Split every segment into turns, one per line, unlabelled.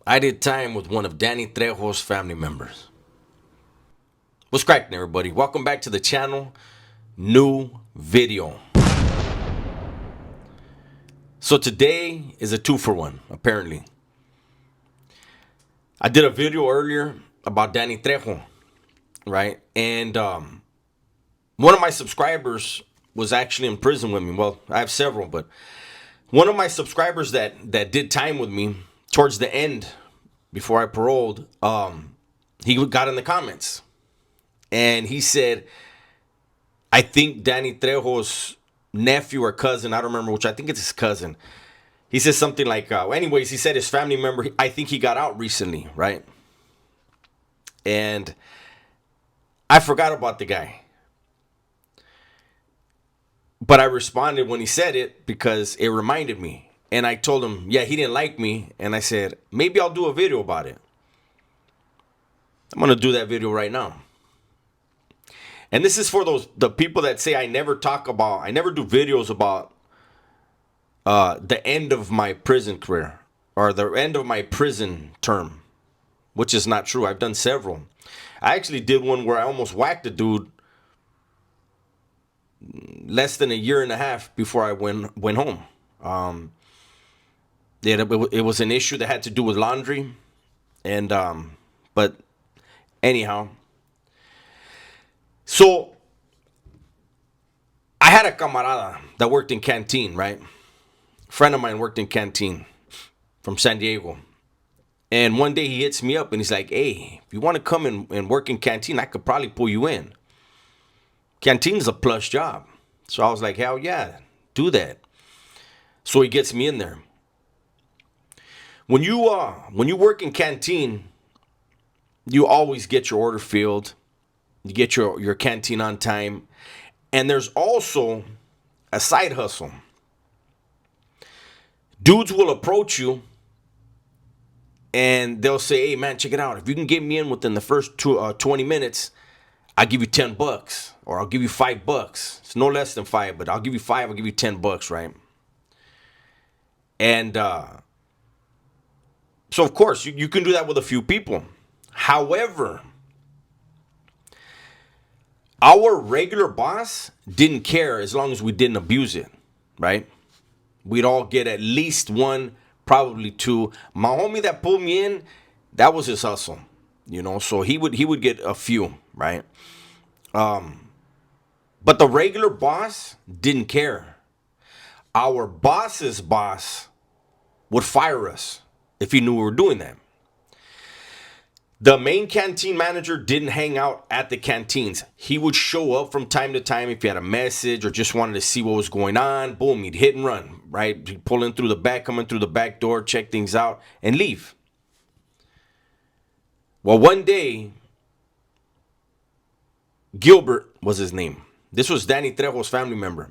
I did time with one of Danny Trejo's family members. What's cracking, everybody? Welcome back to the channel. New video. So today is a 2-for-1, apparently. I did a video earlier about Danny Trejo, right? And one of my subscribers was actually in prison with me. Well, I have several, but one of my subscribers that did time with me towards the end, before I paroled, he got in the comments and he said, I think Danny Trejo's nephew or cousin, I don't remember which, I think it's his cousin. He says something like, anyways, he said his family member, I think he got out recently, right? And I forgot about the guy. But I responded when he said it because it reminded me. And I told him, yeah, he didn't like me. And I said, maybe I'll do a video about it. I'm going to do that video right now. And this is for the people that say I never do videos about the end of my prison career or the end of my prison term, which is not true. I've done several. I actually did one where I almost whacked a dude less than a year and a half before I went home. It was an issue that had to do with laundry, and but anyhow, so I had a camarada that worked in canteen, right? A friend of mine worked in canteen from San Diego, and one day he hits me up and he's like, "Hey, if you want to come and work in canteen, I could probably pull you in. Canteen's a plush job." So I was like, hell yeah, do that. So he gets me in there. When you work in canteen, you always get your order filled. You get your canteen on time. And there's also a side hustle. Dudes will approach you and they'll say, hey man, check it out. If you can get me in within the first 20 minutes, I'll give you $10, or I'll give you $5. It's no less than 5, but I'll give you 5, I'll give you $10, right? And so of course you can do that with a few people. However, our regular boss didn't care as long as we didn't abuse it, right? We'd all get at least one, probably two. My homie that pulled me in, that was his hustle, so he would get a few, right? But the regular boss didn't care. Our boss's boss would fire us if he knew we were doing that. The main canteen manager didn't hang out at the canteens. He would show up from time to time if he had a message or just wanted to see what was going on. Boom, he'd hit and run, right? He'd pull in through the back, come in through the back door, check things out, and leave. Well, one day, Gilbert was his name. This was Danny Trejo's family member.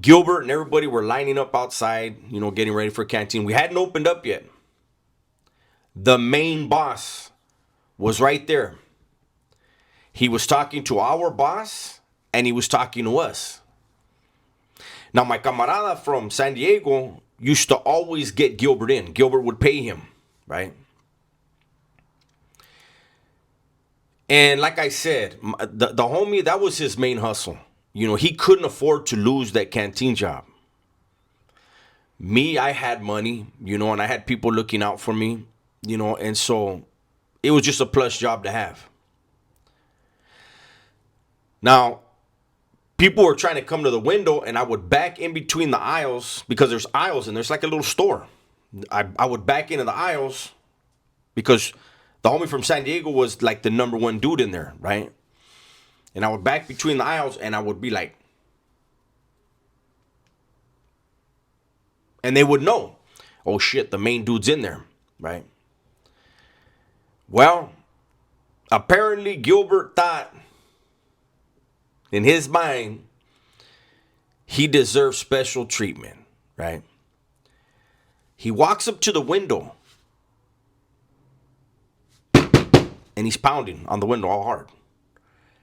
Gilbert and everybody were lining up outside, getting ready for canteen. We hadn't opened up yet. The main boss was right there. He was talking to our boss and he was talking to us. Now, my camarada from San Diego used to always get Gilbert in. Gilbert would pay him, right? And like I said, the homie, that was his main hustle. He couldn't afford to lose that canteen job. Me, I had money, and I had people looking out for me, and so it was just a plus job to have. Now, people were trying to come to the window and I would back in between the aisles because there's aisles and there's like a little store. I would back into the aisles because the homie from San Diego was like the number one dude in there, right? And I would back between the aisles and I would be like, and they would know, oh shit, the main dude's in there, right? Well, apparently Gilbert thought in his mind he deserved special treatment, right? He walks up to the window and he's pounding on the window all hard.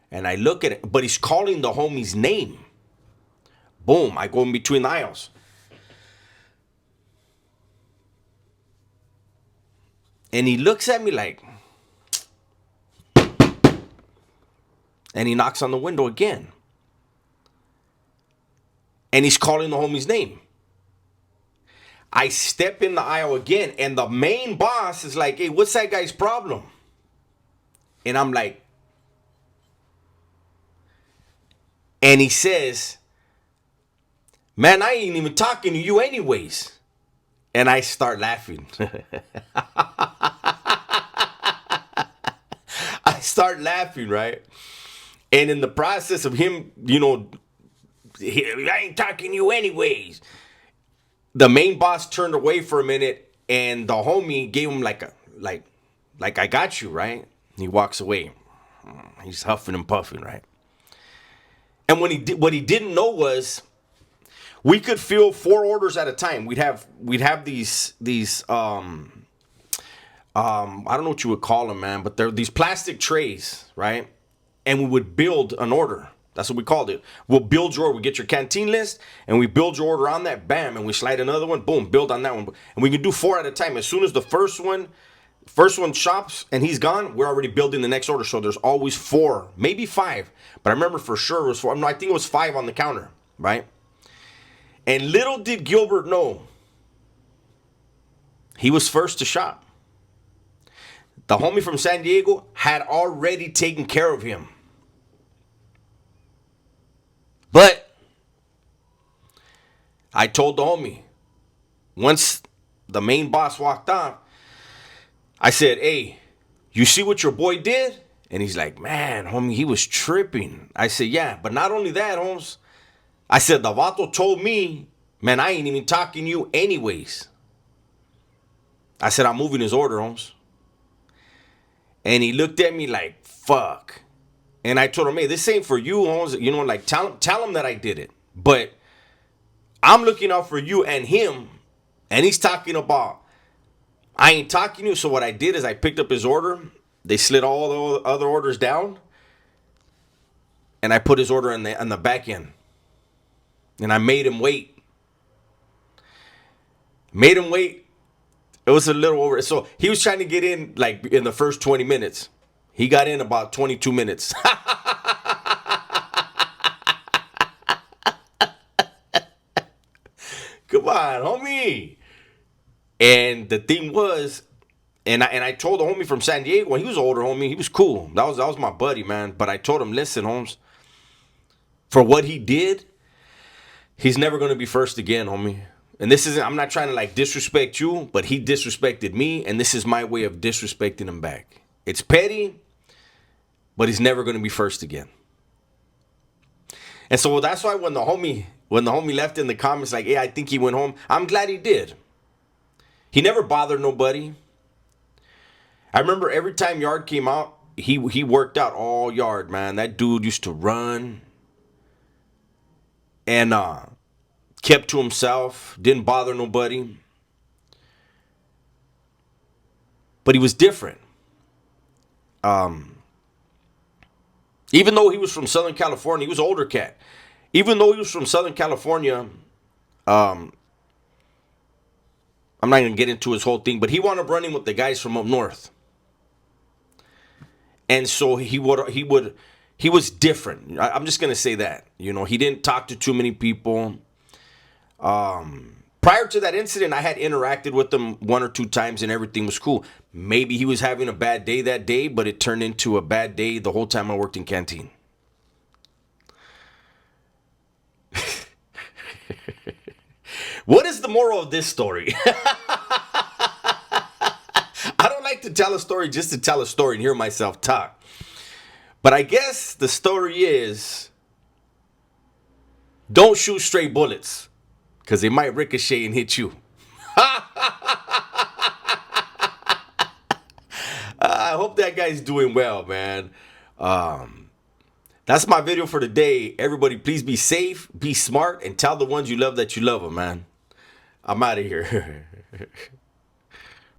And I look at it, but he's calling the homie's name. Boom, I go in between the aisles. And he looks at me like, and he knocks on the window again. And he's calling the homie's name. I step in the aisle again, and the main boss is like, hey, what's that guy's problem? And I'm like, and he says, man, I ain't even talking to you anyways. And I start laughing. I start laughing, right? And in the process of him, I ain't talking to you anyways. The main boss turned away for a minute, and the homie gave him like I got you, right? He walks away. He's huffing and puffing, right? And what he didn't know was we could fill 4 orders at a time. We'd have these I don't know what you would call them, man, but they're these plastic trays, right? And we would build an order. That's what we called it. We'll build your order. We get your canteen list, and we build your order on that. Bam, and we slide another one. Boom, build on that one. And we can do 4 at a time. As soon as the first one shops and he's gone, we're already building the next order. So there's always 4, maybe 5. But I remember for sure it was 4. No, I think it was 5 on the counter, right? And little did Gilbert know, he was first to shop. The homie from San Diego had already taken care of him. But I told the homie, once the main boss walked off, I said, hey, you see what your boy did? And he's like, man, homie, he was tripping. I said, yeah, but not only that, Holmes. I said, the vato told me, man, I ain't even talking to you anyways. I said, I'm moving his order, Holmes. And he looked at me like, fuck. And I told him, hey, this ain't for you, Holmes. Like tell him that I did it. But I'm looking out for you and him. And he's talking about, I ain't talking to you. So what I did is I picked up his order. They slid all the other orders down. And I put his order on the back end. And I made him wait. It was a little over. So he was trying to get in like in the first 20 minutes. He got in about 22 minutes. Come on, homie. And the thing was, and I told the homie from San Diego, he was an older homie. He was cool. That was my buddy, man. But I told him, listen, Holmes, for what he did, he's never going to be first again, homie. And I'm not trying to like disrespect you, but he disrespected me, and this is my way of disrespecting him back. It's petty, but he's never going to be first again. And so that's why when the homie left in the comments like, hey, I think he went home, I'm glad he did. He never bothered nobody. I remember every time Yard came out, he worked out all Yard, man. That dude used to run and kept to himself, didn't bother nobody. But he was different. Even though he was from Southern California, he was an older cat. Even though he was from Southern California, I'm not going to get into his whole thing, but he wound up running with the guys from up north. And so he was different. I'm just going to say that. He didn't talk to too many people. Prior to that incident, I had interacted with him 1 or 2 times and everything was cool. Maybe he was having a bad day that day, but it turned into a bad day the whole time I worked in canteen. What is the moral of this story? I don't like to tell a story just to tell a story and hear myself talk. But I guess the story is, don't shoot stray bullets, because they might ricochet and hit you. I hope that guy's doing well, man. That's my video for today. Everybody, please be safe, be smart, and tell the ones you love that you love them, man. I'm out of here.